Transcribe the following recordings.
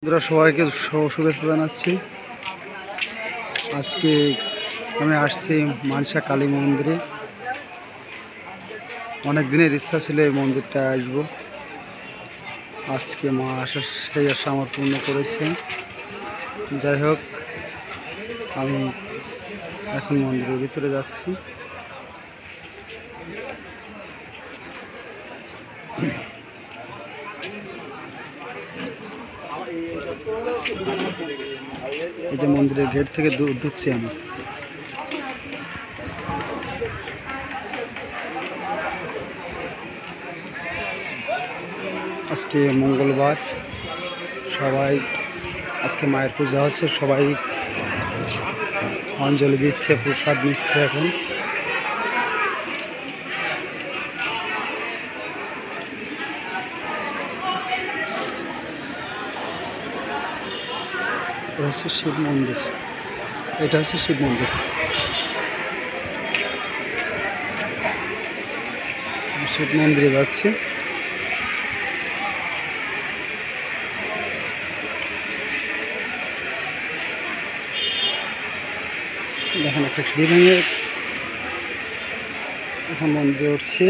বন্ধুরা সবাইকে শুভেচ্ছা জানাচ্ছি। আজকে আমি আসছি মানসা কালী মন্দিরে। অনেক দিনের ইচ্ছা ছিল এই মন্দিরটা আসবো, আজকে মা আসার সেই আশা আমার পূর্ণ করেছে। যাই হোক, আমি এখন মন্দিরের ভিতরে যাচ্ছি। এই যে মন্দিরের গেট থেকে ঢুকছি আমি। আজকে মঙ্গলবার, সবাই আজকে মায়ের পূজা হচ্ছে, সবাই অঞ্জলি দিচ্ছে, প্রসাদ নিচ্ছে। এখন এটা হচ্ছে শিব মন্দির, এটা হচ্ছে শিব মন্দির। শিব মন্দিরে যাচ্ছি। দেখেন একটা সিঁড়ি ভেঙে এখন মন্দিরে উঠছি।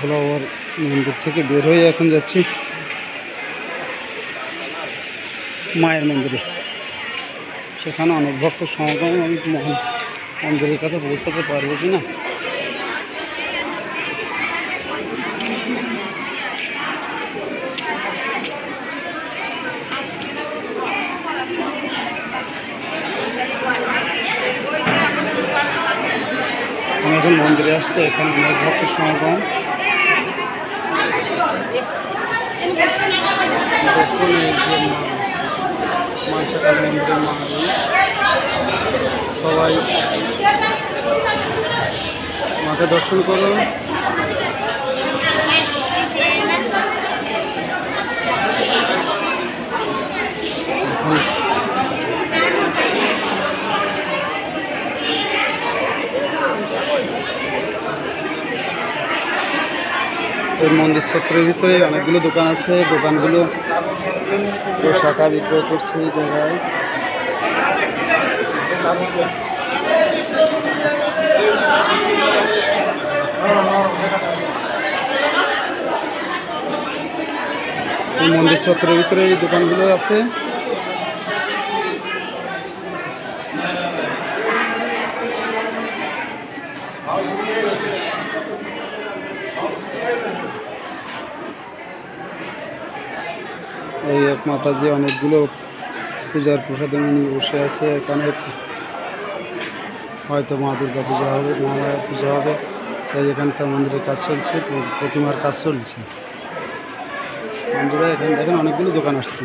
ভোলা বাবার মন্দির থেকে বের হয়ে এখন যাচ্ছি মায়ের মন্দিরে। সেখানে অনেক ভক্ত সমাগম, আমি মন্দিরের কাছে পৌঁছাতে পারবো কি না। আমি এখন মন্দিরে আসছি, এখানে অনেক ভক্তের সমাগম। মানসা কালী মন্দিরের মা, সবাই মাকে দর্শন করুন। এই মন্দির চত্বরের ভিতরে অনেকগুলো দোকান আছে, দোকানগুলো পোশাকা বিক্রয় করছে এই জায়গায়। এই মন্দির চত্বরের ভিতরে এই দোকানগুলো আছে। এই এক মাতাজি অনেকগুলো পূজার প্রসাদে নিয়ে বসে আছে। এখানে হয়তো মা দুর্গা পূজা হবে, মহামায়া পূজা হবে, তাই এখানকার মন্দিরের কাজ চলছে, প্রতিমার কাজ চলছে। মন্দিরে এখানে দেখেন অনেকগুলো দোকান আসছে।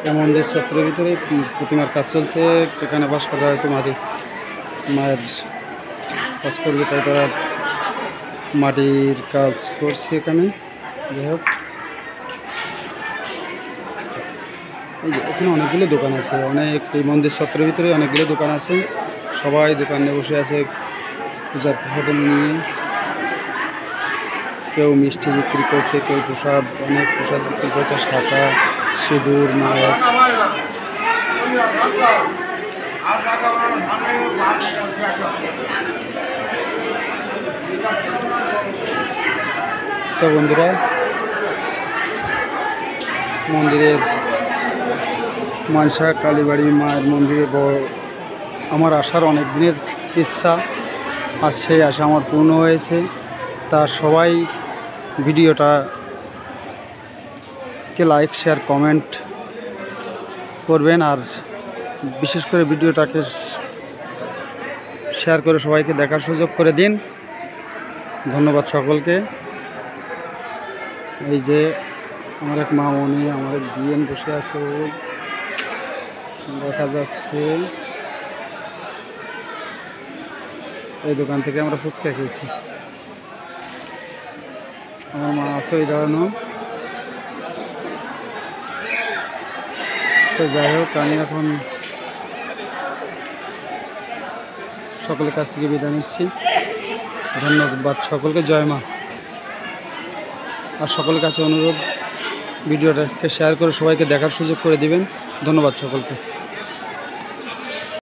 এই মন্দির চত্বরের ভিতরে প্রতিমার কাজ চলছে। এখানে বাস করা হয়তো মায়ের কাজ করবে, তাই তারা মাটির কাজ করছে এখানে। যাই হোক, এই যে এখানে অনেকগুলো দোকান আছে, এই মন্দির চত্বরের ভিতরে অনেকগুলো দোকান আছে। সবাই দোকানে বসে আছে পূজার প্রসাদ নিয়ে। কেউ মিষ্টি বিক্রি করছে, কেউ প্রসাদ, অনেক প্রসাদ বিক্রি করছে, শাঁখা, সিঁদুর, নায়ক। তো বন্ধুরা, মন্দিরের মানসা কালীবাড়ি মায়ের মন্দিরে আমার আসার অনেক দিনের ইচ্ছা, আজ সেই আশা আমার পূর্ণ হয়েছে। তা সবাই ভিডিওটাকে লাইক, শেয়ার, কমেন্ট করবেন। আর বিশেষ করে ভিডিওটাকে শেয়ার করে সবাইকে দেখার সুযোগ করে দিন। ধন্যবাদ সকলকে। এই যে আমার এক মামনি, আমার এক বিয়েন বসে আছে, দেখা যাচ্ছে। এই দোকান থেকে আমরা ফুচকা খেয়েছি। আমার মা আছে ওই দাঁড়ানো। তো যাই হোক, আমি এখন সকলের কাছ থেকে বিদায় নিচ্ছি। ধন্যবাদ সকলকে, জয় মা। আর সকলের কাছে অনুরোধ, ভিডিওটাকে শেয়ার করে সবাইকে দেখার সুযোগ করে দিবেন। ধন্যবাদ সকলকে।